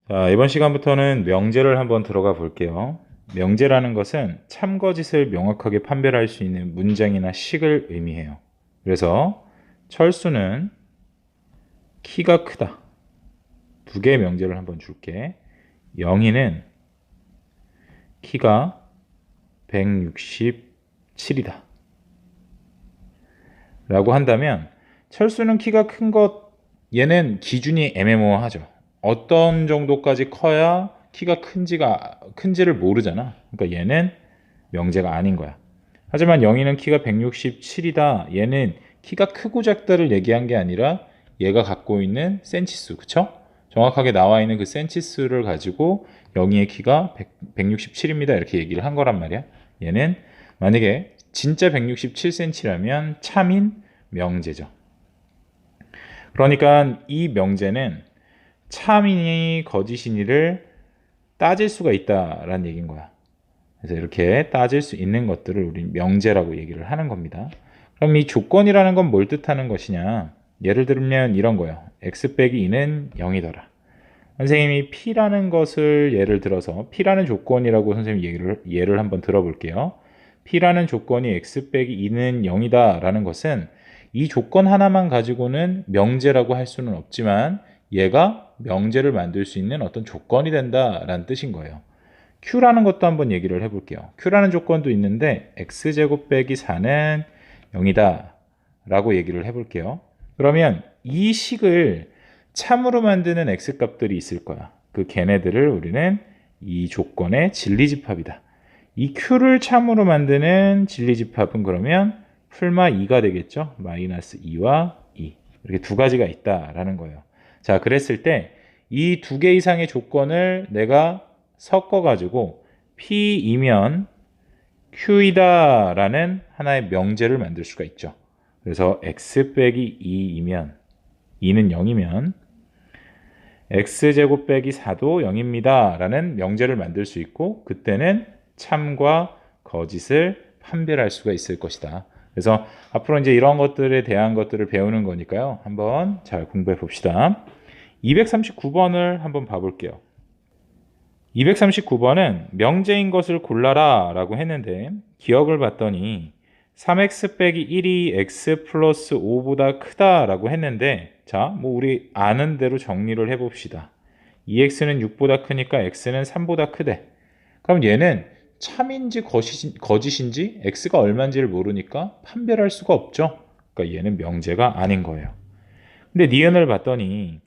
자, 이번 시간부터는 명제를 한번 들어가 볼게요. 명제라는 것은 참거짓을 명확하게 판별할 수 있는 문장이나 식을 의미해요. 그래서 철수는 키가 크다. 두 개의 명제를 한번 줄게. 영희는 키가 167이다. 라고 한다면 철수는 키가 큰 것, 얘는 기준이 애매모호하죠. 어떤 정도까지 커야 키가 큰지를 모르잖아. 그러니까 얘는 명제가 아닌 거야. 하지만 영희는 키가 167이다. 얘는 키가 크고 작다를 얘기한 게 아니라 얘가 갖고 있는 센치수, 그쵸? 정확하게 나와 있는 그 센치수를 가지고 영희의 키가 167입니다. 이렇게 얘기를 한 거란 말이야. 얘는 만약에 진짜 167cm라면 참인 명제죠. 그러니까 이 명제는 참이니 거짓이니를 따질 수가 있다라는 얘기인 거야. 그래서 이렇게 따질 수 있는 것들을 우리 명제라고 얘기를 하는 겁니다. 그럼 이 조건이라는 건 뭘 뜻하는 것이냐? 예를 들면 이런 거예요. x 빼기 2는 0이더라. 선생님이 p라는 것을 예를 들어서 p라는 조건이라고 선생님 예를 한번 들어볼게요. p라는 조건이 x 빼기 2는 0이다 라는 것은 이 조건 하나만 가지고는 명제라고 할 수는 없지만 얘가 명제를 만들 수 있는 어떤 조건이 된다라는 뜻인 거예요. q라는 것도 한번 얘기를 해볼게요. q라는 조건도 있는데 x제곱 빼기 4는 0이다 라고 얘기를 해볼게요. 그러면 이 식을 참으로 만드는 x값들이 있을 거야. 그 걔네들을 우리는 이 조건의 진리집합이다. 이 q를 참으로 만드는 진리집합은 그러면 풀마 2가 되겠죠. 마이너스 2와 2. 이렇게 두 가지가 있다라는 거예요. 자, 그랬을 때 이 두 개 이상의 조건을 내가 섞어가지고 P이면 Q이다 라는 하나의 명제를 만들 수가 있죠. 그래서 X 빼기 2이면 2는 0이면 X제곱 빼기 4도 0입니다 라는 명제를 만들 수 있고 그때는 참과 거짓을 판별할 수가 있을 것이다. 그래서 앞으로 이제 이런 것들에 대한 것들을 배우는 거니까요. 한번 잘 공부해 봅시다. 239번을 한번 봐볼게요. 239번은 명제인 것을 골라라 라고 했는데 기억을 봤더니 3x 빼기 1이 x 플러스 5보다 크다 라고 했는데 자, 뭐 우리 아는 대로 정리를 해봅시다. 2x는 6보다 크니까 x는 3보다 크대. 그럼 얘는 참인지 거짓인지 x가 얼마인지를 모르니까 판별할 수가 없죠. 그러니까 얘는 명제가 아닌 거예요. 근데 니은을 봤더니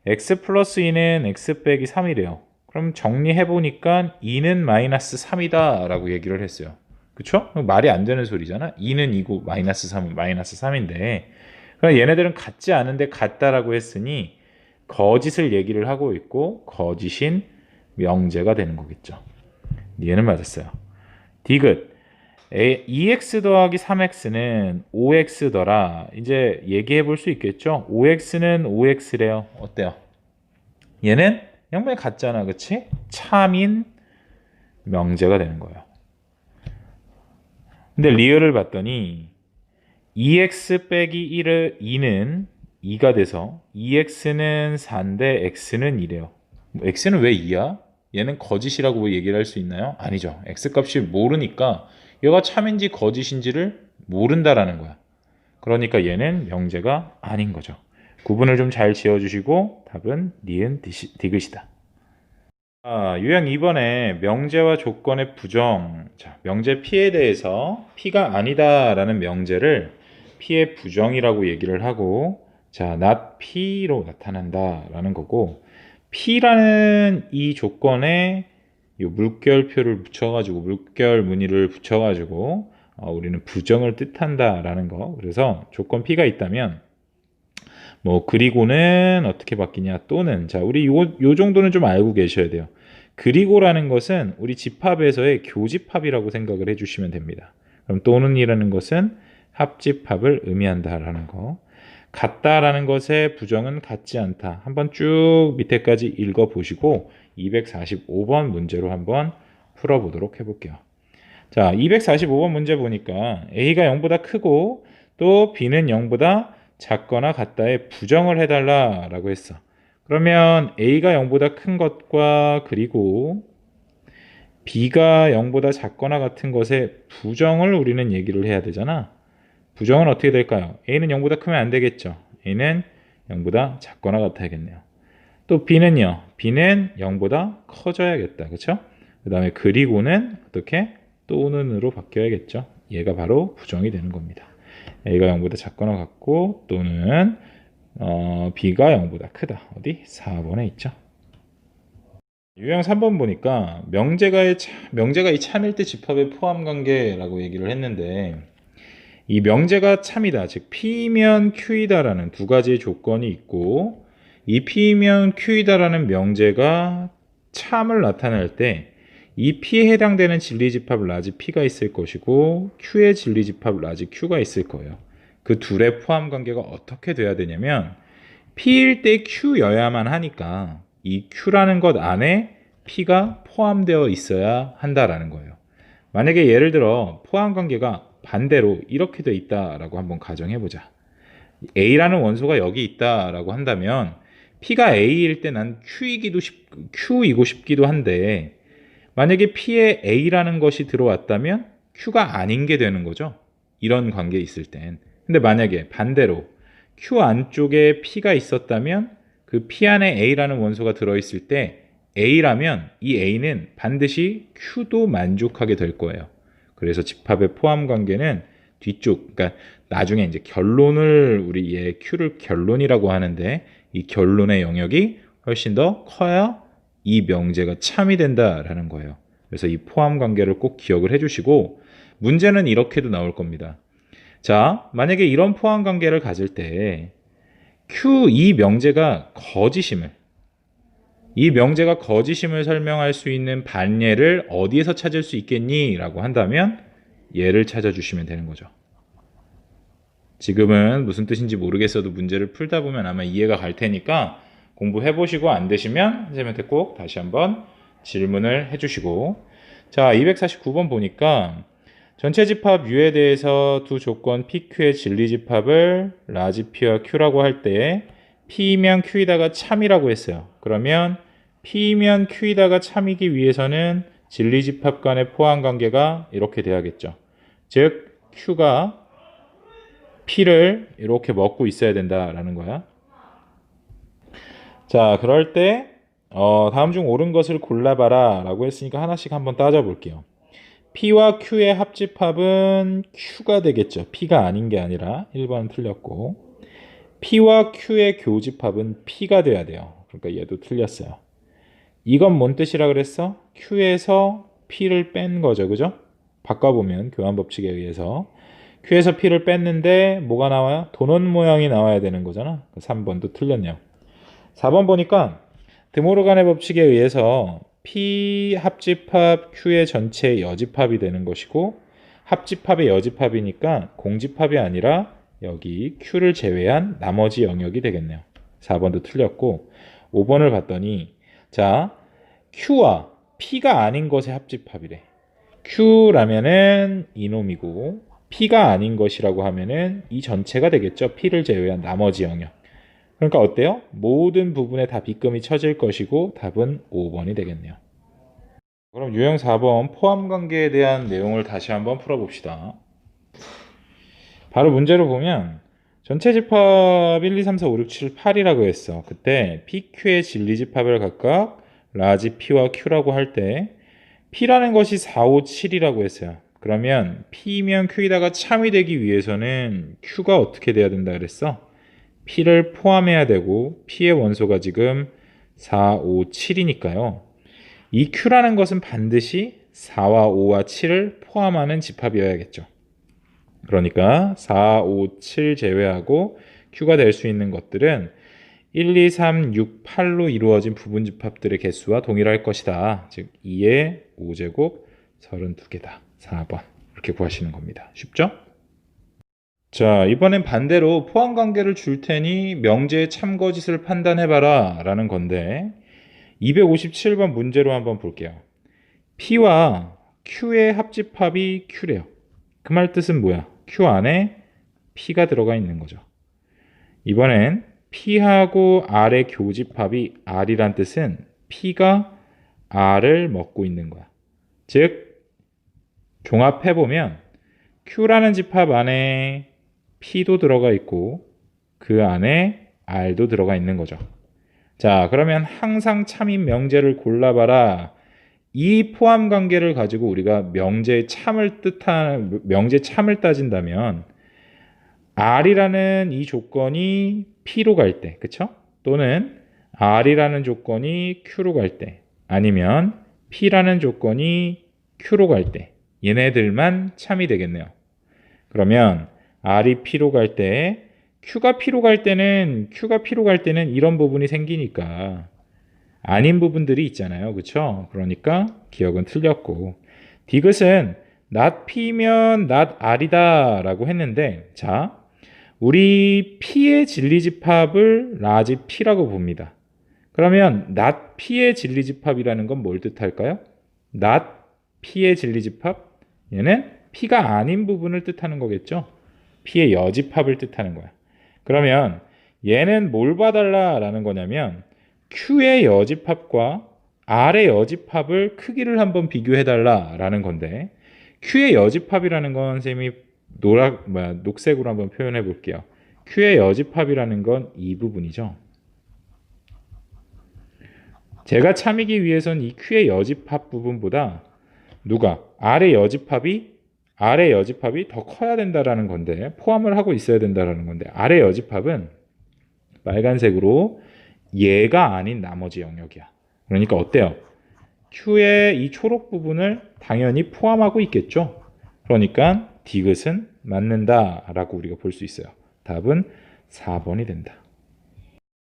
x 플러스 2는 x 빼기 3이래요. 그럼 정리해보니까 2는 마이너스 3이다 라고 얘기를 했어요. 그쵸? 말이 안 되는 소리잖아. 2는 2고 마이너스 3은 마이너스 3인데 그럼 얘네들은 같지 않은데 같다라고 했으니 거짓을 얘기를 하고 있고 거짓인 명제가 되는 거겠죠. 얘는 맞았어요. 디귿 2x 더하기 3x는 5x더라. 이제 얘기해 볼 수 있겠죠? 5x는 5x래요. 어때요? 얘는 양면이 같잖아. 그치? 참인 명제가 되는 거예요. 근데 리얼을 봤더니 2x 빼기 2는 2가 돼서 2x는 4인데 x는 2래요. x는 왜 2야? 얘는 거짓이라고 얘기를 할 수 있나요? 아니죠. x값이 모르니까 얘가 참인지 거짓인지를 모른다라는 거야. 그러니까 얘는 명제가 아닌 거죠. 구분을 좀 잘 지어주시고 답은 니은 디귿이다. 유형 2번에 명제와 조건의 부정. 자, 명제 P에 대해서 P가 아니다라는 명제를 P의 부정이라고 얘기를 하고 자, not P로 나타난다라는 거고 P라는 이 조건에 이 물결표를 붙여가지고 물결 무늬를 붙여가지고 우리는 부정을 뜻한다라는 거. 그래서 조건 P가 있다면 뭐 그리고는 어떻게 바뀌냐 또는 자 우리 요 정도는 좀 알고 계셔야 돼요. 그리고라는 것은 우리 집합에서의 교집합이라고 생각을 해주시면 됩니다. 그럼 또는이라는 것은 합집합을 의미한다라는 거. 같다라는 것의 부정은 같지 않다. 한번 쭉 밑에까지 읽어보시고 245번 문제로 한번 풀어보도록 해볼게요. 자, 245번 문제 보니까 A가 0보다 크고 또 B는 0보다 작거나 같다에 부정을 해달라라고 했어. 그러면 A가 0보다 큰 것과 그리고 B가 0보다 작거나 같은 것의 부정을 우리는 얘기를 해야 되잖아. 부정은 어떻게 될까요? A는 0보다 크면 안 되겠죠. A는 0보다 작거나 같아야겠네요. 또 B는요. B는 0보다 커져야겠다. 그렇죠? 그 다음에 그리고는 어떻게? 또는으로 바뀌어야겠죠. 얘가 바로 부정이 되는 겁니다. A가 0보다 작거나 같고 또는 B가 0보다 크다. 어디? 4번에 있죠. 유형 3번 보니까 명제가 이 참일 때 집합의 포함 관계라고 얘기를 했는데 이 명제가 참이다. 즉 P면 Q이다라는 두 가지 조건이 있고 이 P면 Q이다라는 명제가 참을 나타낼 때 이 P에 해당되는 진리집합 라지 P가 있을 것이고 Q의 진리집합 라지 Q가 있을 거예요. 그 둘의 포함 관계가 어떻게 돼야 되냐면 P일 때 Q여야만 하니까 이 Q라는 것 안에 P가 포함되어 있어야 한다라는 거예요. 만약에 예를 들어 포함 관계가 반대로 이렇게 돼 있다라고 한번 가정해 보자. A라는 원소가 여기 있다라고 한다면 P가 A일 때 난 Q이고 싶기도 한데 만약에 P에 A라는 것이 들어왔다면 Q가 아닌 게 되는 거죠. 이런 관계에 있을 땐. 근데 만약에 반대로 Q 안쪽에 P가 있었다면 그 P 안에 A라는 원소가 들어있을 때 A라면 이 A는 반드시 Q도 만족하게 될 거예요. 그래서 집합의 포함 관계는 뒤쪽, 그러니까 나중에 이제 결론을 우리 얘 Q를 결론이라고 하는데 이 결론의 영역이 훨씬 더 커야 이 명제가 참이 된다라는 거예요. 그래서 이 포함 관계를 꼭 기억을 해주시고 문제는 이렇게도 나올 겁니다. 자, 만약에 이런 포함 관계를 가질 때 이 명제가 거짓임을 설명할 수 있는 반예를 어디에서 찾을 수 있겠니? 라고 한다면 얘를 찾아주시면 되는 거죠. 지금은 무슨 뜻인지 모르겠어도 문제를 풀다 보면 아마 이해가 갈 테니까 공부해보시고 안 되시면 선생님한테 꼭 다시 한번 질문을 해주시고 자 249번 보니까 전체 집합 U에 대해서 두 조건 PQ의 진리집합을 라지 P와 Q라고 할 때 P면 Q이다가 참이라고 했어요. 그러면 P면 Q이다가 참이기 위해서는 진리집합 간의 포함 관계가 이렇게 돼야겠죠. 즉 Q가 P를 이렇게 먹고 있어야 된다라는 거야. 자, 그럴 때 다음 중 옳은 것을 골라봐라 라고 했으니까 하나씩 한번 따져볼게요. P와 Q의 합집합은 Q가 되겠죠. P가 아닌 게 아니라 1번은 틀렸고 P와 Q의 교집합은 P가 돼야 돼요. 그러니까 얘도 틀렸어요. 이건 뭔 뜻이라 그랬어? Q에서 P를 뺀 거죠. 그죠? 바꿔보면 교환 법칙에 의해서 Q에서 P를 뺐는데 뭐가 나와요? 도넛 모양이 나와야 되는 거잖아. 3번도 틀렸네요. 4번 보니까 드모르간의 법칙에 의해서 P 합집합 Q의 전체 여집합이 되는 것이고 합집합의 여집합이니까 공집합이 아니라 여기 Q를 제외한 나머지 영역이 되겠네요. 4번도 틀렸고 5번을 봤더니 자 Q와 P가 아닌 것의 합집합이래. Q라면은 이놈이고 P가 아닌 것이라고 하면은 이 전체가 되겠죠. P를 제외한 나머지 영역. 그러니까 어때요? 모든 부분에 다 빗금이 쳐질 것이고 답은 5번이 되겠네요. 그럼 유형 4번 포함 관계에 대한 내용을 다시 한번 풀어봅시다. 바로 문제를 보면 전체 집합 1, 2, 3, 4, 5, 6, 7, 8이라고 했어. 그때 PQ의 진리집합을 각각 라지 P와 Q라고 할 때 P라는 것이 4, 5, 7이라고 했어요. 그러면 P면 Q이다가 참이 되기 위해서는 Q가 어떻게 돼야 된다 그랬어? P를 포함해야 되고 P의 원소가 지금 4, 5, 7이니까요. 이 Q라는 것은 반드시 4와 5와 7을 포함하는 집합이어야겠죠. 그러니까 4, 5, 7 제외하고 Q가 될 수 있는 것들은 1, 2, 3, 6, 8로 이루어진 부분집합들의 개수와 동일할 것이다. 즉 2의 5제곱 32개다. 4번 이렇게 구하시는 겁니다. 쉽죠? 자, 이번엔 반대로 포함관계를 줄 테니 명제의 참거짓을 판단해봐라 라는 건데 257번 문제로 한번 볼게요. P와 Q의 합집합이 Q래요. 그 말 뜻은 뭐야? Q 안에 P가 들어가 있는 거죠. 이번엔 P하고 R의 교집합이 R이란 뜻은 P가 R을 먹고 있는 거야. 즉 종합해보면 Q라는 집합 안에 P도 들어가 있고 그 안에 R도 들어가 있는 거죠. 자, 그러면 항상 참인 명제를 골라봐라. 이 포함 관계를 가지고 우리가 명제 참을 따진다면 R이라는 이 조건이 P로 갈 때, 그쵸? 또는 R이라는 조건이 Q로 갈 때, 아니면 P라는 조건이 Q로 갈 때, 얘네들만 참이 되겠네요. 그러면 R이 P로 갈 때, Q가 P로 갈 때는 이런 부분이 생기니까 아닌 부분들이 있잖아요. 그쵸? 그러니까 기억은 틀렸고, 디귿은 not P면 not R이다 라고 했는데, 자, 우리 P의 진리집합을 라지 P라고 봅니다. 그러면 not P의 진리집합이라는 건 뭘 뜻할까요? not P의 진리집합? 얘는 P가 아닌 부분을 뜻하는 거겠죠? P의 여집합을 뜻하는 거야. 그러면 얘는 뭘 봐달라라는 거냐면 Q의 여집합과 R의 여집합을 크기를 한번 비교해달라라는 건데, Q의 여집합이라는 건 쌤이 녹색으로 한번 표현해 볼게요. Q의 여집합이라는 건 이 부분이죠. 제가 참이기 위해선 이 Q의 여집합 부분보다 R의 여집합이 더 커야 된다라는 건데, 포함을 하고 있어야 된다라는 건데, R의 여집합은 빨간색으로 얘가 아닌 나머지 영역이야. 그러니까 어때요? Q의 이 초록 부분을 당연히 포함하고 있겠죠. 그러니까 디귿은 맞는다라고 우리가 볼 수 있어요. 답은 4번이 된다.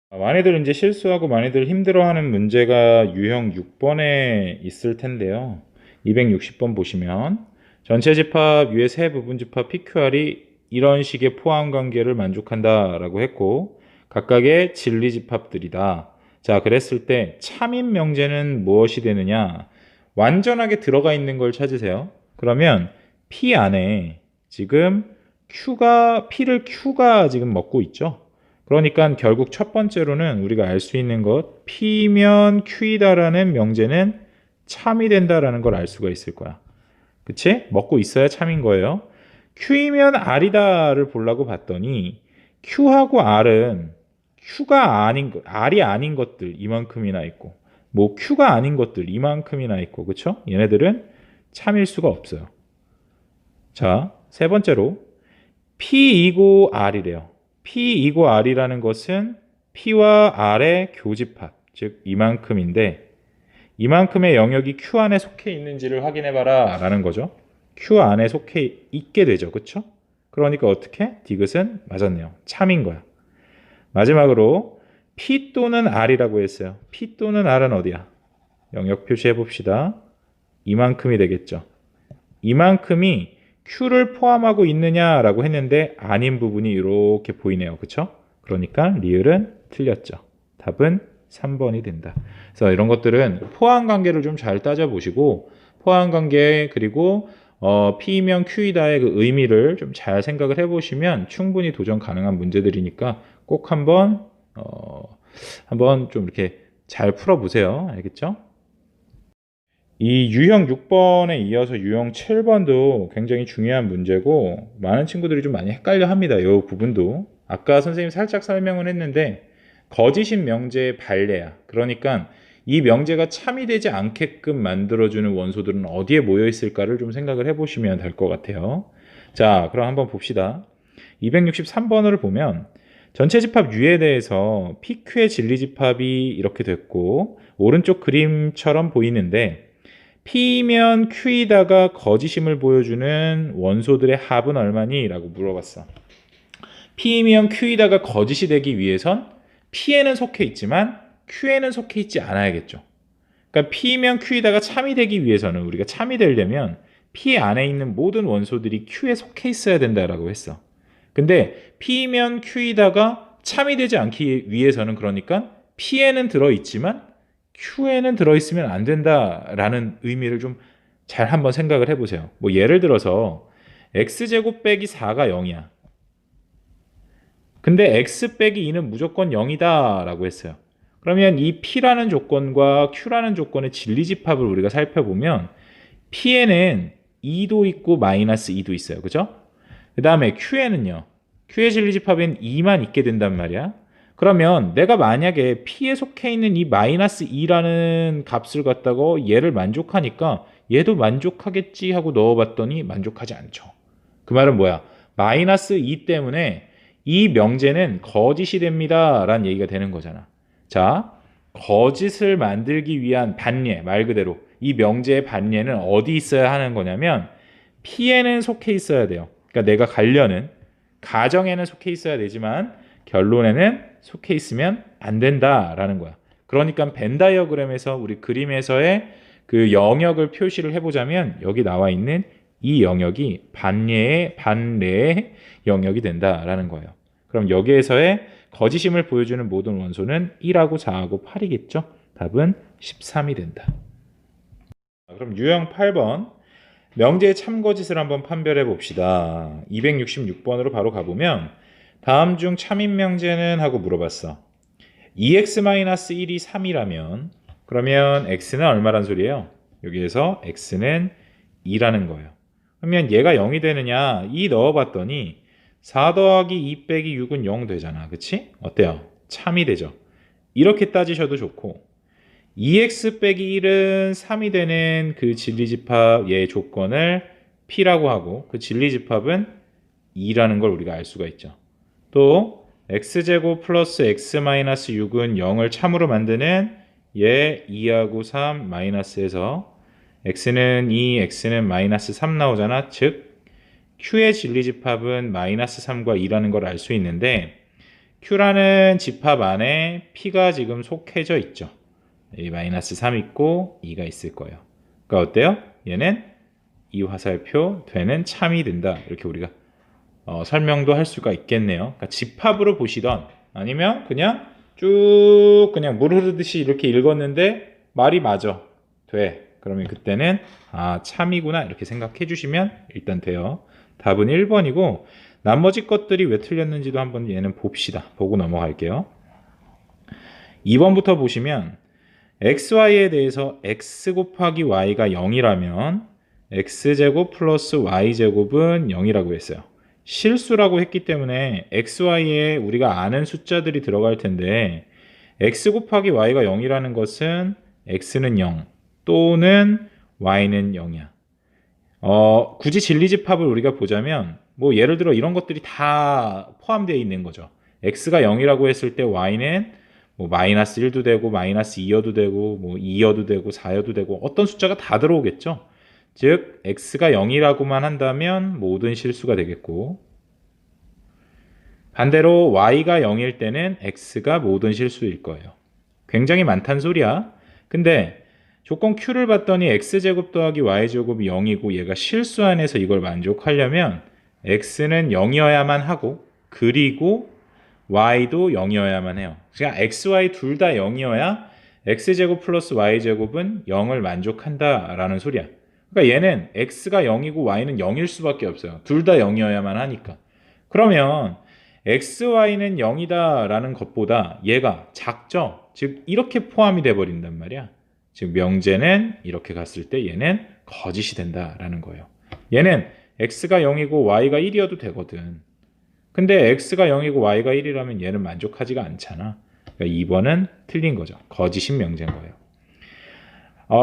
많이들 이제 실수하고 많이들 힘들어하는 문제가 유형 6번에 있을 텐데요. 260번 보시면 전체 집합 위의 세 부분 집합 PQR이 이런 식의 포함 관계를 만족한다라고 했고, 각각의 진리 집합들이다. 자, 그랬을 때 참인 명제는 무엇이 되느냐? 완전하게 들어가 있는 걸 찾으세요. 그러면 P 안에 지금 P를 Q가 지금 먹고 있죠. 그러니까 결국 첫 번째로는 우리가 알 수 있는 것, P면 Q이다라는 명제는 참이 된다라는 걸 알 수가 있을 거야. 그치? 먹고 있어야 참인 거예요. Q이면 R이다를 보려고 봤더니 Q하고 R은 R이 아닌 것들 이만큼이나 있고, 뭐 Q가 아닌 것들 이만큼이나 있고, 그쵸? 얘네들은 참일 수가 없어요. 자, 세 번째로 P2고 R이래요. P2고 R이라는 것은 P와 R의 교집합, 즉 이만큼인데, 이만큼의 영역이 Q 안에 속해 있는지를 확인해봐라 라는 거죠. Q 안에 속해 있게 되죠. 그쵸? 그러니까 어떻게? 디귿은 맞았네요. 참인 거야. 마지막으로 P 또는 R이라고 했어요. P 또는 R은 어디야? 영역 표시해 봅시다. 이만큼이 되겠죠. 이만큼이 Q를 포함하고 있느냐라고 했는데 아닌 부분이 이렇게 보이네요. 그쵸? 그러니까 리을은 틀렸죠. 답은 3번이 된다. 그래서 이런 것들은 포함 관계를 좀 잘 따져보시고, 포함 관계 그리고 P면 Q이다의 그 의미를 좀 잘 생각을 해보시면 충분히 도전 가능한 문제들이니까 꼭 한번 좀 이렇게 잘 풀어보세요. 알겠죠? 이 유형 6번에 이어서 유형 7번도 굉장히 중요한 문제고, 많은 친구들이 좀 많이 헷갈려 합니다. 이 부분도. 아까 선생님 살짝 설명을 했는데, 거짓인 명제의 반례야. 그러니까 이 명제가 참이 되지 않게끔 만들어주는 원소들은 어디에 모여 있을까를 좀 생각을 해보시면 될 것 같아요. 자, 그럼 한번 봅시다. 263번을 보면 전체 집합 U에 대해서 PQ의 진리 집합이 이렇게 됐고, 오른쪽 그림처럼 보이는데 P면 Q이다가 거짓임을 보여주는 원소들의 합은 얼마니? 라고 물어봤어. P면 Q이다가 거짓이 되기 위해선 P에는 속해 있지만 Q에는 속해 있지 않아야겠죠. 그러니까 P면 Q이다가 참이 되기 위해서는, 우리가 참이 되려면 P 안에 있는 모든 원소들이 Q에 속해 있어야 된다라고 했어. 근데 P면 Q이다가 참이 되지 않기 위해서는, 그러니까 P에는 들어있지만 Q에는 들어있으면 안 된다라는 의미를 좀 잘 한번 생각을 해보세요. 뭐 예를 들어서 X제곱 빼기 4가 0이야. 근데 x 빼기 2는 무조건 0이다 라고 했어요. 그러면 이 p라는 조건과 q라는 조건의 진리집합을 우리가 살펴보면 p에는 2도 있고 마이너스 2도 있어요. 그죠? 그 다음에 q에는요. q의 진리집합엔 2만 있게 된단 말이야. 그러면 내가 만약에 p에 속해 있는 이 마이너스 2라는 값을 갖다가 얘를 만족하니까 얘도 만족하겠지 하고 넣어봤더니 만족하지 않죠. 그 말은 뭐야? 마이너스 2 때문에 이 명제는 거짓이 됩니다 라는 얘기가 되는 거잖아. 자, 거짓을 만들기 위한 반례, 말 그대로 이 명제의 반례는 어디 있어야 하는 거냐면 P에는 속해 있어야 돼요. 그러니까 내가 가려는 가정에는 속해 있어야 되지만 결론에는 속해 있으면 안 된다라는 거야. 그러니까 벤 다이어그램에서 우리 그림에서의 그 영역을 표시를 해보자면 여기 나와 있는 이 영역이 반례의 영역이 된다라는 거예요. 그럼 여기에서의 거짓임을 보여주는 모든 원소는 1하고 4하고 8이겠죠? 답은 13이 된다. 그럼 유형 8번 명제의 참거짓을 한번 판별해 봅시다. 266번으로 바로 가보면 다음 중 참인 명제는 하고 물어봤어. 2x-1이 3이라면 그러면 x는 얼마란 소리예요? 여기에서 x는 2라는 거예요. 그러면 얘가 0이 되느냐? 2 넣어봤더니 4 더하기 2 빼기 6은 0 되잖아. 그치? 어때요? 참이 되죠. 이렇게 따지셔도 좋고 2x 빼기 1은 3이 되는 그 진리집합의 조건을 P라고 하고 그 진리집합은 2라는 걸 우리가 알 수가 있죠. 또 x제곱 플러스 x 마이너스 6은 0을 참으로 만드는 얘 2하고 3 마이너스에서 x는 2, x는 마이너스 3 나오잖아. 즉 q의 진리집합은 마이너스 3과 2라는 걸 알 수 있는데 q라는 집합 안에 p가 지금 속해져 있죠. 이 마이너스 3 있고 2가 있을 거예요. 그러니까 어때요? 얘는 이 화살표 되는 참이 된다. 이렇게 우리가 설명도 할 수가 있겠네요. 그러니까 집합으로 보시던 아니면 그냥 쭉 그냥 물 흐르듯이 이렇게 읽었는데 말이 맞아. 돼. 그러면 그때는 참이구나 이렇게 생각해 주시면 일단 돼요. 답은 1번이고 나머지 것들이 왜 틀렸는지도 한번 얘는 봅시다. 보고 넘어갈게요. 2번부터 보시면 xy에 대해서 x 곱하기 y가 0이라면 x제곱 플러스 y제곱은 0이라고 했어요. 실수라고 했기 때문에 xy에 우리가 아는 숫자들이 들어갈 텐데 x 곱하기 y가 0이라는 것은 x는 0 또는 y는 0이야. 굳이 진리집합을 우리가 보자면 뭐 예를 들어 이런 것들이 다 포함되어 있는 거죠. x가 0이라고 했을 때 y는 뭐 마이너스 1도 되고 마이너스 2여도 되고 뭐 2여도 되고 4여도 되고 어떤 숫자가 다 들어오겠죠. 즉 x가 0이라고만 한다면 모든 실수가 되겠고 반대로 y가 0일 때는 x가 모든 실수일 거예요. 굉장히 많단 소리야. 근데 조건 q를 봤더니 x제곱 더하기 y제곱이 0이고 얘가 실수 안에서 이걸 만족하려면 x는 0이어야만 하고 그리고 y도 0이어야만 해요. 그러니까 x, y 둘 다 0이어야 x제곱 플러스 y제곱은 0을 만족한다라는 소리야. 그러니까 얘는 x가 0이고 y는 0일 수밖에 없어요. 둘 다 0이어야만 하니까. 그러면 x, y는 0이다라는 것보다 얘가 작죠? 즉 이렇게 포함이 돼버린단 말이야. 즉 명제는 이렇게 갔을 때 얘는 거짓이 된다라는 거예요. 얘는 x가 0이고 y가 1이어도 되거든. 근데 x가 0이고 y가 1이라면 얘는 만족하지가 않잖아. 그러니까 2번은 틀린 거죠. 거짓인 명제인 거예요.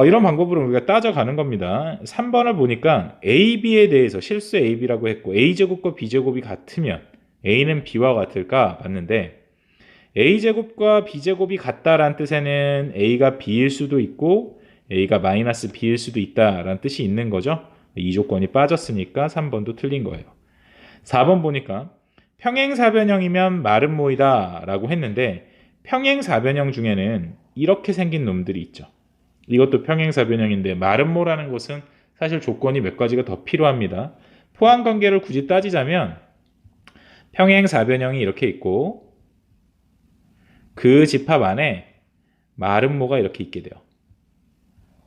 이런 방법으로 우리가 따져가는 겁니다. 3번을 보니까 a, b에 대해서 실수 a, b라고 했고 a제곱과 b제곱이 같으면 a는 b와 같을까 봤는데 a제곱과 b제곱이 같다라는 뜻에는 a가 b일 수도 있고 a가 마이너스 b일 수도 있다라는 뜻이 있는 거죠. 이 조건이 빠졌으니까 3번도 틀린 거예요. 4번 보니까 평행사변형이면 마름모이다 라고 했는데 평행사변형 중에는 이렇게 생긴 놈들이 있죠. 이것도 평행사변형인데 마름모라는 것은 사실 조건이 몇 가지가 더 필요합니다. 포함관계를 굳이 따지자면 평행사변형이 이렇게 있고 그 집합 안에 마름모가 이렇게 있게 돼요.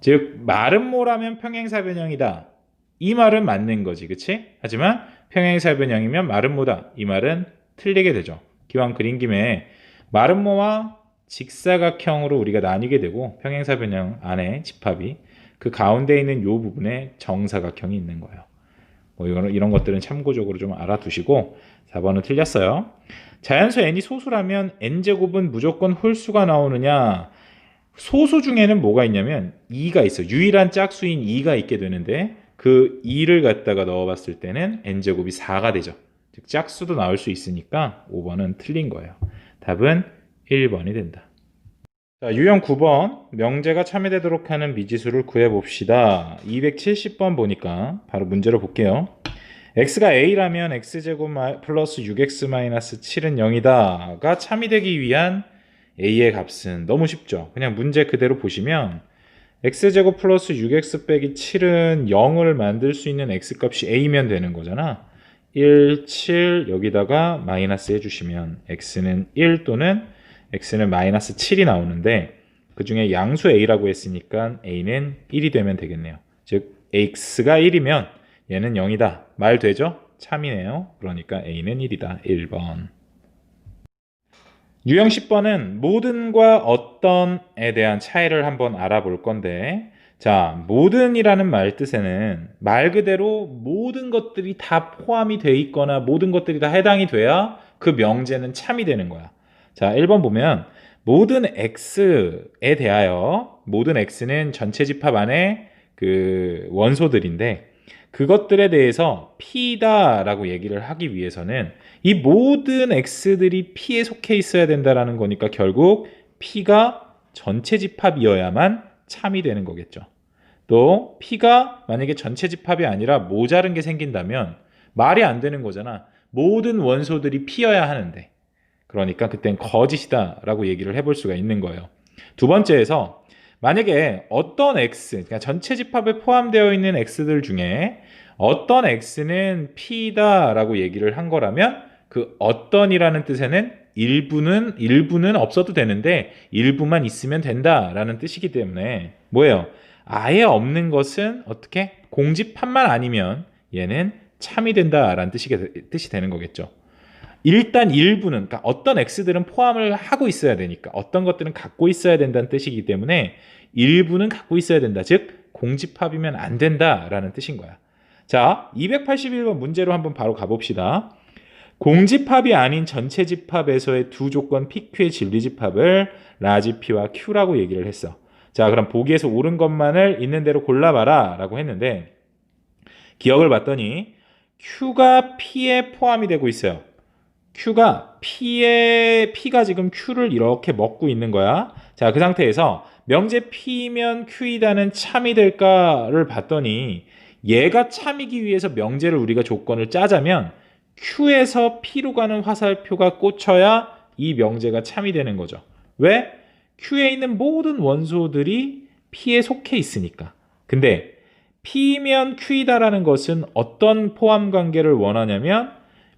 즉 마름모라면 평행사변형이다. 이 말은 맞는 거지. 그치? 하지만 평행사변형이면 마름모다. 이 말은 틀리게 되죠. 기왕 그린 김에 마름모와 직사각형으로 우리가 나뉘게 되고 평행사 변형 안에 집합이 그 가운데 있는 이 부분에 정사각형이 있는 거예요. 뭐 이런 것들은 참고적으로 좀 알아두시고 4번은 틀렸어요. 자연수 n이 소수라면 n제곱은 무조건 홀수가 나오느냐? 소수 중에는 뭐가 있냐면 2가 있어. 유일한 짝수인 2가 있게 되는데 그 2를 갖다가 넣어봤을 때는 n제곱이 4가 되죠. 즉 짝수도 나올 수 있으니까 5번은 틀린 거예요. 답은 1번이 된다. 자, 유형 9번 명제가 참여되도록 하는 미지수를 구해봅시다. 270번 보니까 바로 문제로 볼게요. x가 a라면 x제곱 플러스 6x-7은 0이다 가 참이 되기 위한 a의 값은 너무 쉽죠. 그냥 문제 그대로 보시면 x제곱 플러스 6x 빼기 7은 0을 만들 수 있는 x값이 a면 되는 거잖아. 1, 7 여기다가 마이너스 해주시면 x는 1 또는 x는 마이너스 7이 나오는데 그 중에 양수 a라고 했으니까 a는 1이 되면 되겠네요. 즉 x가 1이면 얘는 0이다. 말 되죠? 참이네요. 그러니까 a는 1이다. 1번. 유형 10번은 모든과 어떤에 대한 차이를 한번 알아볼 건데 자, 모든이라는 말 뜻에는 말 그대로 모든 것들이 다 포함이 돼 있거나 모든 것들이 다 해당이 돼야 그 명제는 참이 되는 거야. 자, 1번 보면 모든 x에 대하여 모든 x는 전체 집합 안에 그 원소들인데 그것들에 대해서 P다라고 얘기를 하기 위해서는 이 모든 x들이 P에 속해 있어야 된다라는 거니까 결국 P가 전체 집합이어야만 참이 되는 거겠죠. 또 P가 만약에 전체 집합이 아니라 모자른 게 생긴다면 말이 안 되는 거잖아. 모든 원소들이 P여야 하는데 그러니까 그땐 거짓이다 라고 얘기를 해볼 수가 있는 거예요. 두 번째에서 만약에 어떤 x, 그러니까 전체 집합에 포함되어 있는 x들 중에 어떤 x는 P다 라고 얘기를 한 거라면 그 어떤이라는 뜻에는 일부는 없어도 되는데 일부만 있으면 된다라는 뜻이기 때문에 뭐예요? 아예 없는 것은 어떻게? 공집합만 아니면 얘는 참이 된다라는 뜻이 되는 거겠죠. 일단 일부는 그러니까 어떤 x들은 포함을 하고 있어야 되니까 어떤 것들은 갖고 있어야 된다는 뜻이기 때문에 일부는 갖고 있어야 된다. 즉 공집합이면 안 된다라는 뜻인 거야. 자, 281번 문제로 한번 바로 가봅시다. 공집합이 아닌 전체 집합에서의 두 조건 PQ의 진리집합을 라지 P와 Q라고 얘기를 했어. 자, 그럼 보기에서 옳은 것만을 있는 대로 골라봐라 라고 했는데 기억을 봤더니 Q가 P에 포함이 되고 있어요. Q가 P가 지금 Q를 이렇게 먹고 있는 거야. 자, 그 상태에서 명제 P면 Q이다는 참이 될까를 봤더니 얘가 참이기 위해서 명제를 우리가 조건을 짜자면 Q에서 P로 가는 화살표가 꽂혀야 이 명제가 참이 되는 거죠. 왜? Q에 있는 모든 원소들이 P에 속해 있으니까. 근데 P면 Q이다라는 것은 어떤 포함 관계를 원하냐면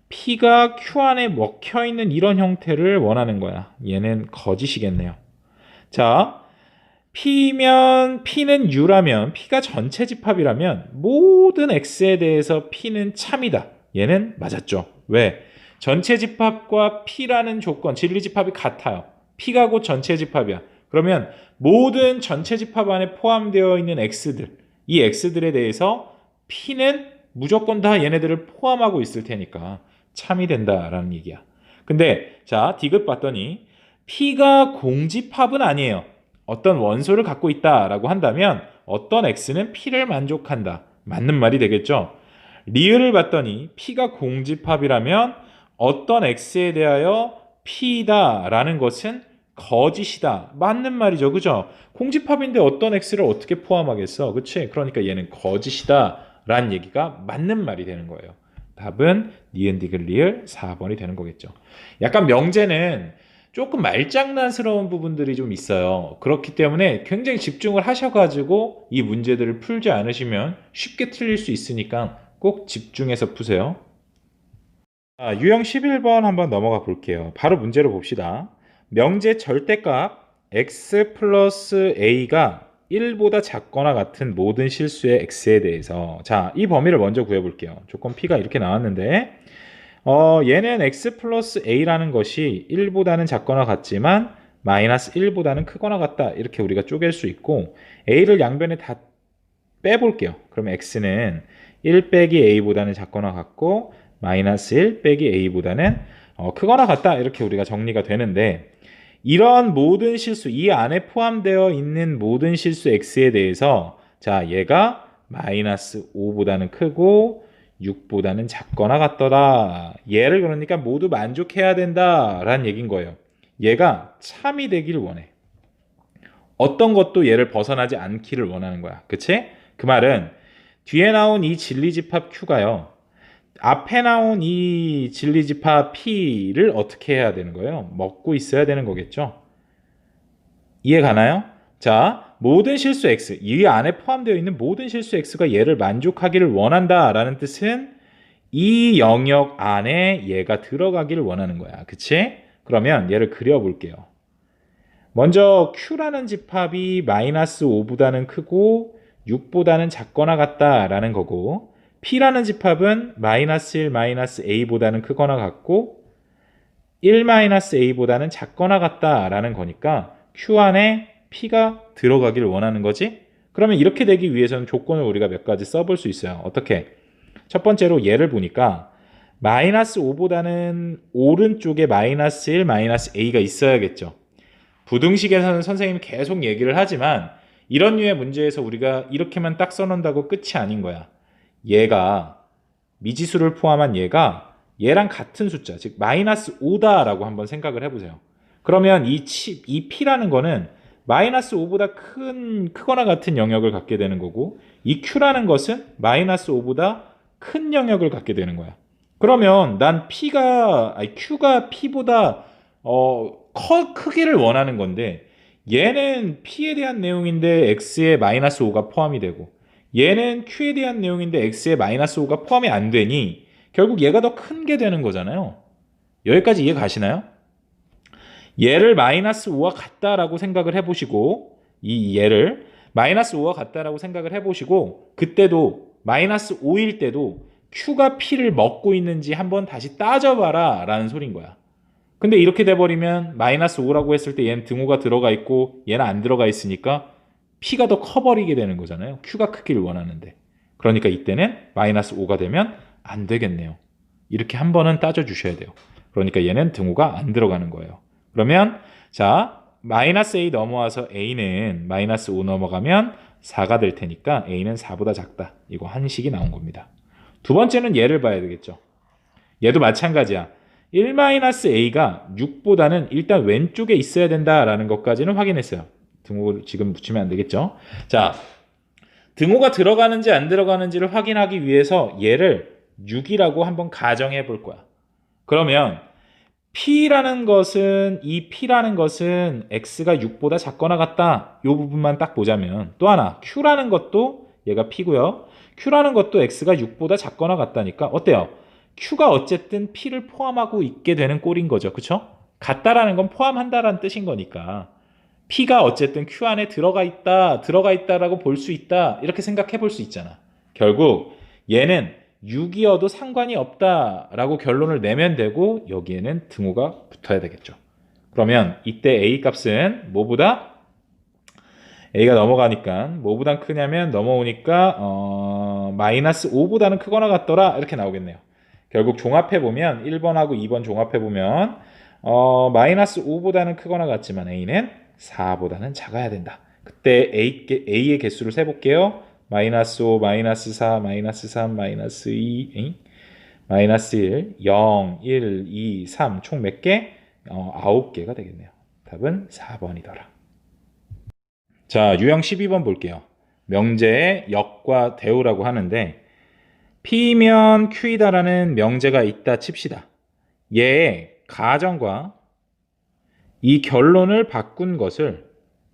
P가 Q 안에 먹혀있는 이런 형태를 원하는 거야. 얘는 거짓이겠네요. 자, P는 U라면 P가 전체 집합이라면 모든 X에 대해서 P는 참이다. 얘는 맞았죠. 왜? 전체 집합과 P라는 조건, 진리 집합이 같아요. P가 곧 전체 집합이야. 그러면 모든 전체 집합 안에 포함되어 있는 X들, 이 X들에 대해서 P는 무조건 다 얘네들을 포함하고 있을 테니까 참이 된다라는 얘기야. 근데 자, 디귿 봤더니 P가 공집합은 아니에요. 어떤 원소를 갖고 있다라고 한다면 어떤 X는 P를 만족한다. 맞는 말이 되겠죠. 리을을 봤더니 P가 공집합이라면 어떤 X에 대하여 P다라는 것은 거짓이다. 맞는 말이죠. 그죠? 공집합인데 어떤 X를 어떻게 포함하겠어? 그치? 그러니까 얘는 거짓이다 라는 얘기가 맞는 말이 되는 거예요. 답은 니은 디귿 리을 4번이 되는 거겠죠. 약간 명제는 조금 말장난스러운 부분들이 좀 있어요. 그렇기 때문에 굉장히 집중을 하셔가지고 이 문제들을 풀지 않으시면 쉽게 틀릴 수 있으니까 꼭 집중해서 푸세요. 자, 유형 11번 한번 넘어가 볼게요. 바로 문제로 봅시다. 명제 절대값 x 플러스 a가 1보다 작거나 같은 모든 실수의 x에 대해서 자, 이 범위를 먼저 구해볼게요. 조건 p가 이렇게 나왔는데 얘는 x 플러스 a라는 것이 1보다는 작거나 같지만 마이너스 1보다는 크거나 같다. 이렇게 우리가 쪼갤 수 있고 a를 양변에 다 빼볼게요. 그럼 x는 1 빼기 a보다는 작거나 같고 마이너스 1 빼기 a보다는 크거나 같다. 이렇게 우리가 정리가 되는데 이런 모든 실수, 이 안에 포함되어 있는 모든 실수 x에 대해서 자, 얘가 마이너스 5보다는 크고 6보다는 작거나 같더라. 얘를 그러니까 모두 만족해야 된다라는 얘기인 거예요. 얘가 참이 되길 원해. 어떤 것도 얘를 벗어나지 않기를 원하는 거야. 그치? 그 말은 뒤에 나온 이 진리집합 Q가요. 앞에 나온 이 진리집합 P를 어떻게 해야 되는 거예요? 먹고 있어야 되는 거겠죠? 이해 가나요? 자, 모든 실수 X, 이 안에 포함되어 있는 모든 실수 X가 얘를 만족하기를 원한다라는 뜻은 이 영역 안에 얘가 들어가기를 원하는 거야. 그치? 그러면 얘를 그려볼게요. 먼저 Q라는 집합이 마이너스 5보다는 크고 6보다는 작거나 같다라는 거고 P라는 집합은 마이너스 1 마이너스 A보다는 크거나 같고 1 마이너스 A보다는 작거나 같다라는 거니까 Q 안에 P가 들어가기를 원하는 거지? 그러면 이렇게 되기 위해서는 조건을 우리가 몇 가지 써볼 수 있어요. 어떻게? 첫 번째로 얘를 보니까 마이너스 5보다는 오른쪽에 마이너스 1 마이너스 A가 있어야겠죠. 부등식에서는 선생님이 계속 얘기를 하지만 이런 류의 문제에서 우리가 이렇게만 딱 써놓는다고 끝이 아닌 거야. 얘가 미지수를 포함한 얘가 얘랑 같은 숫자, 즉 마이너스 5다라고 한번 생각을 해보세요. 그러면 이 P라는 거는 마이너스 5보다 크거나 같은 영역을 갖게 되는 거고 이 Q라는 것은 마이너스 5보다 큰 영역을 갖게 되는 거야. 그러면 난 Q가 P보다 크기를 원하는 건데 얘는 P에 대한 내용인데 X에 마이너스 5가 포함이 되고 얘는 Q에 대한 내용인데 X에 마이너스 5가 포함이 안 되니 결국 얘가 더 큰 게 되는 거잖아요. 여기까지 이해 가시나요? 얘를 마이너스 5와 같다라고 생각을 해보시고 이 얘를 마이너스 5와 같다라고 생각을 해보시고 그때도 마이너스 5일 때도 Q가 P를 먹고 있는지 한번 다시 따져봐라 라는 소린 거야. 근데 이렇게 돼버리면 마이너스 5라고 했을 때 얘는 등호가 들어가 있고 얘는 안 들어가 있으니까 P가 더 커버리게 되는 거잖아요. Q가 크기를 원하는데. 그러니까 이때는 마이너스 5가 되면 안 되겠네요. 이렇게 한 번은 따져주셔야 돼요. 그러니까 얘는 등호가 안 들어가는 거예요. 그러면 자 마이너스 A 넘어와서 A는 마이너스 5 넘어가면 4가 될 테니까 A는 4보다 작다. 이거 한식이 나온 겁니다. 두 번째는 얘를 봐야 되겠죠. 얘도 마찬가지야. 1-A가 6보다는 일단 왼쪽에 있어야 된다라는 것까지는 확인했어요. 등호를 지금 붙이면 안 되겠죠. 자, 등호가 들어가는지 안 들어가는지를 확인하기 위해서 얘를 6이라고 한번 가정해 볼 거야. 그러면 P라는 것은 X가 6보다 작거나 같다. 이 부분만 딱 보자면 또 하나 Q라는 것도 얘가 P고요. Q라는 것도 X가 6보다 작거나 같다니까 어때요? Q가 어쨌든 P를 포함하고 있게 되는 꼴인 거죠. 그쵸? 같다라는 건 포함한다라는 뜻인 거니까 P가 어쨌든 Q 안에 들어가 있다라고 볼 수 있다. 이렇게 생각해 볼 수 있잖아. 결국 얘는 6이어도 상관이 없다라고 결론을 내면 되고 여기에는 등호가 붙어야 되겠죠. 그러면 이때 A 값은 뭐보다? A가 넘어가니까 뭐보다 크냐면 넘어오니까 마이너스 5보다는 크거나 같더라 이렇게 나오겠네요. 결국 종합해보면 1번하고 2번 종합해보면 마이너스 5보다는 크거나 같지만 A는 4보다는 작아야 된다. 그때 A의 개수를 세볼게요. 마이너스 5, 마이너스 4, 마이너스 3, 마이너스 2, 마이너스 1, 0, 1, 2, 3 총 몇 개? 9개가 되겠네요. 답은 4번이더라. 자, 유형 12번 볼게요. 명제에 역과 대우라고 하는데 P면 Q이다라는 명제가 있다 칩시다. 얘의 가정과 이 결론을 바꾼 것을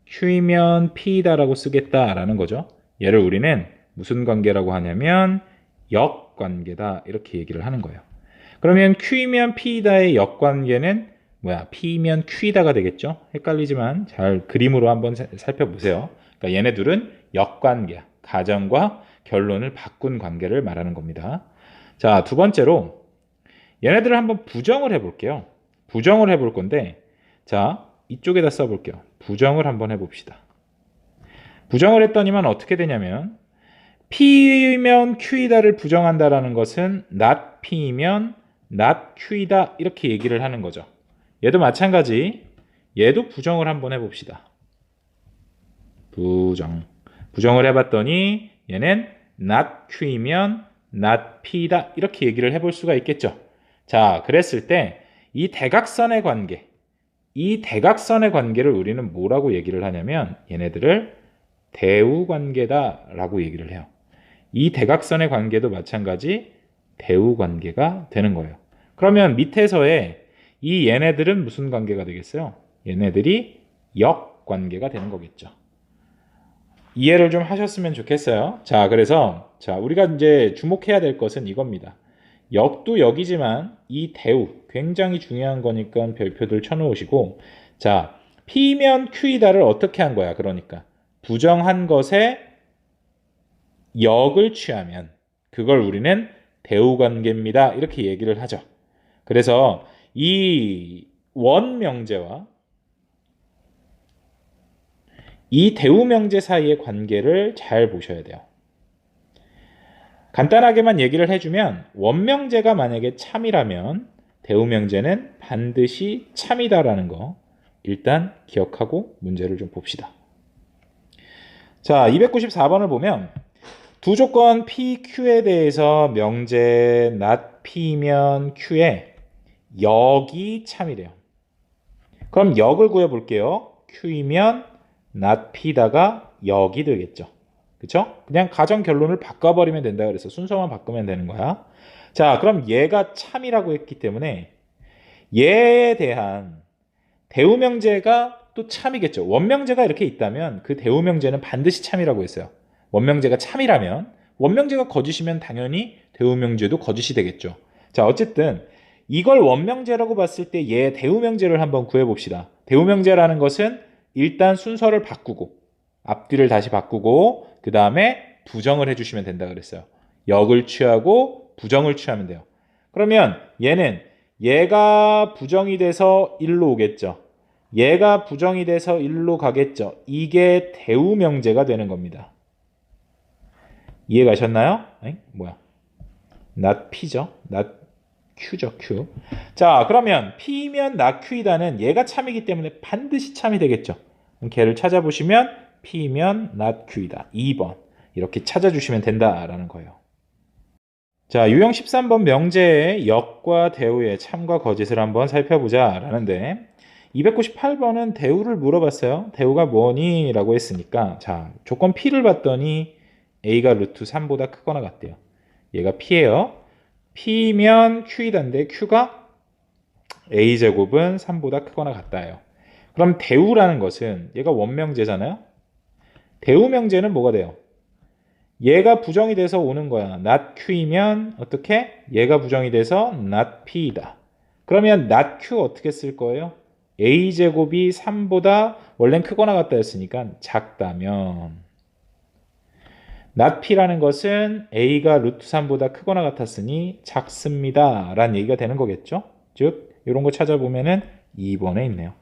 Q이면 P이다라고 쓰겠다라는 거죠. 얘를 우리는 무슨 관계라고 하냐면 역관계다 이렇게 얘기를 하는 거예요. 그러면 Q이면 P이다의 역관계는 뭐야? P면 Q이다가 되겠죠? 헷갈리지만 잘 그림으로 한번 살펴보세요. 그러니까 얘네 둘은 역관계야. 가정과 결론을 바꾼 관계를 말하는 겁니다. 자, 두 번째로 얘네들을 한번 부정을 해볼게요. 부정을 해볼 건데, 자, 이쪽에다 써볼게요. 부정을 한번 해봅시다. 부정을 했더니만 어떻게 되냐면, P면 Q이다를 부정한다라는 것은 not P면 not Q이다 이렇게 얘기를 하는 거죠. 얘도 마찬가지. 얘도 부정을 한번 해봅시다. 부정을 해봤더니 얘는 not Q이면 not P다 이렇게 얘기를 해볼 수가 있겠죠. 자, 그랬을 때 이 대각선의 관계를 우리는 뭐라고 얘기를 하냐면 얘네들을 대우관계다라고 얘기를 해요. 이 대각선의 관계도 마찬가지 대우관계가 되는 거예요. 그러면 밑에서의 이 얘네들은 무슨 관계가 되겠어요? 얘네들이 역관계가 되는 거겠죠. 이해를 좀 하셨으면 좋겠어요. 자, 그래서 우리가 이제 주목해야 될 것은 이겁니다. 역도 역이지만 이 대우 굉장히 중요한 거니까 별표들 쳐놓으시고, 자, P면 Q이다를 어떻게 한 거야? 그러니까 부정한 것에 역을 취하면 그걸 우리는 대우관계입니다. 이렇게 얘기를 하죠. 그래서 이 원명제와 이 대우명제 사이의 관계를 잘 보셔야 돼요. 간단하게만 얘기를 해주면 원명제가 만약에 참이라면 대우명제는 반드시 참이다라는 거 일단 기억하고 문제를 좀 봅시다. 자, 294번을 보면 두 조건 P, Q에 대해서 명제 not P면 Q에 역이 참이래요. 그럼 역을 구해볼게요. Q이면 not P다가 역이 되겠죠. 그쵸? 그냥 가정 결론을 바꿔버리면 된다 그래서 순서만 바꾸면 되는 거야. 자, 그럼 얘가 참이라고 했기 때문에 얘에 대한 대우명제가 또 참이겠죠. 원명제가 이렇게 있다면 그 대우명제는 반드시 참이라고 했어요. 원명제가 참이라면, 원명제가 거짓이면 당연히 대우명제도 거짓이 되겠죠. 자, 어쨌든 이걸 원명제라고 봤을 때 얘 대우명제를 한번 구해봅시다. 대우명제라는 것은 일단 순서를 바꾸고 앞뒤를 다시 바꾸고 그 다음에 부정을 해주시면 된다 그랬어요. 역을 취하고 부정을 취하면 돼요. 그러면 얘가 부정이 돼서 1로 오겠죠. 얘가 부정이 돼서 1로 가겠죠. 이게 대우명제가 되는 겁니다. 이해가셨나요? 뭐야? not P죠. not Q죠. Q. 자, 그러면 P면 not Q이다는 얘가 참이기 때문에 반드시 참이 되겠죠. 그럼 걔를 찾아보시면 P면 not Q이다. 2번. 이렇게 찾아주시면 된다라는 거예요. 자, 유형 13번 명제의 역과 대우의 참과 거짓을 한번 살펴보자 라는데 298번은 대우를 물어봤어요. 대우가 뭐니? 라고 했으니까 자, 조건 P를 봤더니 A가 루트 3보다 크거나 같대요. 얘가 P예요. P면 Q이다인데 Q가 A제곱은 3보다 크거나 같다예요. 그럼 대우라는 것은 얘가 원명제잖아요. 대우명제는 뭐가 돼요? 얘가 부정이 돼서 오는 거야. not Q이면 어떻게? 얘가 부정이 돼서 not P이다. 그러면 not Q 어떻게 쓸 거예요? A제곱이 3보다 원래는 크거나 같다였으니까 작다면 not P라는 것은 A가 루트 3보다 크거나 같았으니 작습니다. 라는 얘기가 되는 거겠죠? 즉 이런 거 찾아보면은 2번에 있네요.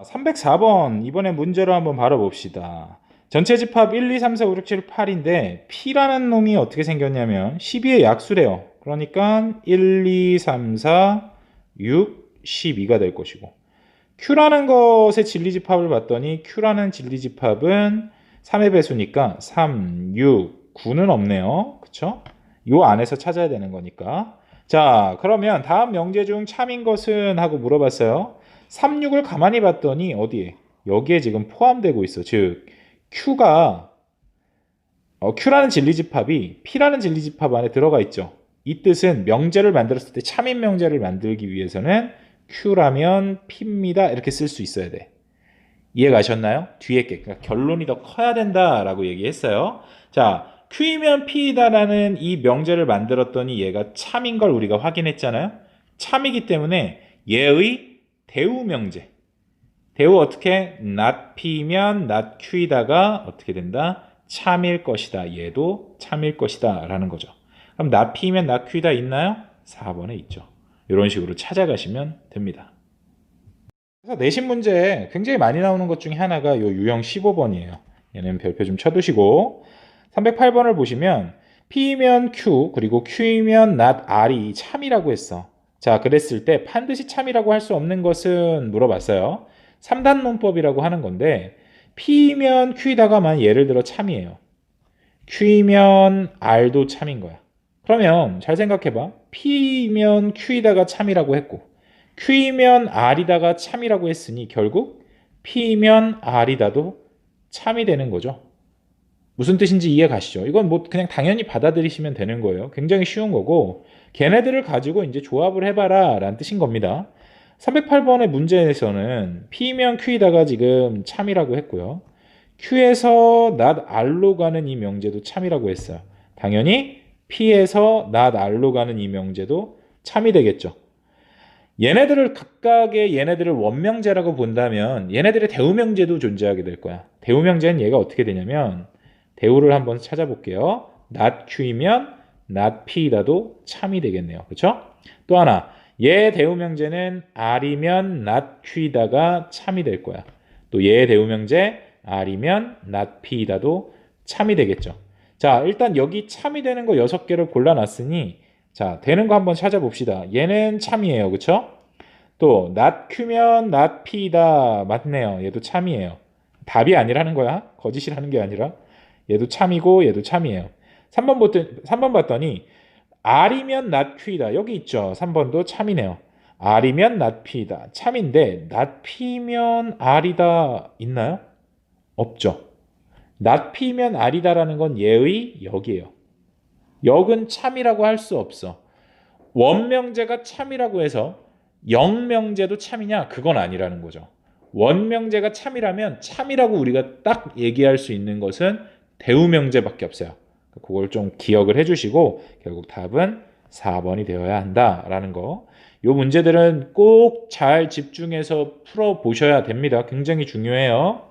304번 이번에 문제로 한번 바라봅시다. 전체 집합 1, 2, 3, 4, 5, 6, 7, 8인데 P라는 놈이 어떻게 생겼냐면 12의 약수래요. 그러니까 1, 2, 3, 4, 6, 12가 될 것이고 Q라는 것의 진리집합을 봤더니 Q라는 진리집합은 3의 배수니까 3, 6, 9는 없네요. 그쵸? 요 안에서 찾아야 되는 거니까. 자, 그러면 다음 명제 중 참인 것은? 하고 물어봤어요. 3, 6을 가만히 봤더니 어디에? 여기에 지금 포함되고 있어. 즉 Q가 Q라는 진리집합이 P라는 진리집합 안에 들어가 있죠. 이 뜻은 명제를 만들었을 때 참인 명제를 만들기 위해서는 Q라면 P입니다. 이렇게 쓸 수 있어야 돼. 이해 가셨나요? 뒤에 게 그러니까 결론이 더 커야 된다라고 얘기했어요. 자, Q이면 P이다라는 이 명제를 만들었더니 얘가 참인 걸 우리가 확인했잖아요. 참이기 때문에 얘의 대우 명제. 대우 어떻게? not P면 not Q이다가 어떻게 된다? 참일 것이다. 얘도 참일 것이다 라는 거죠. 그럼 not P면 not Q이다 있나요? 4번에 있죠. 이런 식으로 찾아가시면 됩니다. 그래서 내신 문제에 굉장히 많이 나오는 것 중에 하나가 이 유형 15번이에요. 얘는 별표 좀 쳐두시고 308번을 보시면 P이면 Q 그리고 Q이면 not R이 참이라고 했어. 자, 그랬을 때 반드시 참이라고 할 수 없는 것은 물어봤어요. 3단 논법이라고 하는 건데 P이면 Q이다가만 예를 들어 참이에요. Q이면 R도 참인 거야. 그러면 잘 생각해봐. P이면 Q이다가 참이라고 했고 Q이면 R이다가 참이라고 했으니 결국 P이면 R이다도 참이 되는 거죠. 무슨 뜻인지 이해 가시죠? 이건 뭐 그냥 당연히 받아들이시면 되는 거예요. 굉장히 쉬운 거고 걔네들을 가지고 이제 조합을 해봐라 라는 뜻인 겁니다. 308번의 문제에서는 P면 Q이다가 지금 참이라고 했고요. Q에서 not R로 가는 이 명제도 참이라고 했어요. 당연히 P에서 not R로 가는 이 명제도 참이 되겠죠. 얘네들을 각각의 얘네들을 원명제라고 본다면 얘네들의 대우명제도 존재하게 될 거야. 대우명제는 얘가 어떻게 되냐면 대우를 한번 찾아볼게요. not Q이면 not P이다도 참이 되겠네요. 그렇죠? 또 하나 얘 대우명제는 R이면 not Q이다가 참이 될 거야. 또 얘 대우명제 R이면 not P이다도 참이 되겠죠. 자, 일단 여기 참이 되는 거 6개를 골라놨으니 자, 되는 거 한번 찾아봅시다. 얘는 참이에요. 그쵸? 또 not Q면 not P이다. 맞네요. 얘도 참이에요. 답이 아니라는 거야. 거짓이라는 게 아니라 얘도 참이고 얘도 참이에요. 3번 봤더니 R이면 not Q이다. 여기 있죠. 3번도 참이네요. R이면 not P이다. 참인데 not P면 R이다 있나요? 없죠. not P면 R이다라는 건 얘의 역이에요. 역은 참이라고 할 수 없어. 원명제가 참이라고 해서 영명제도 참이냐? 그건 아니라는 거죠. 원명제가 참이라면 참이라고 우리가 딱 얘기할 수 있는 것은 대우명제밖에 없어요. 그걸 좀 기억을 해주시고 결국 답은 4번이 되어야 한다라는 거. 이 문제들은 꼭 잘 집중해서 풀어보셔야 됩니다. 굉장히 중요해요.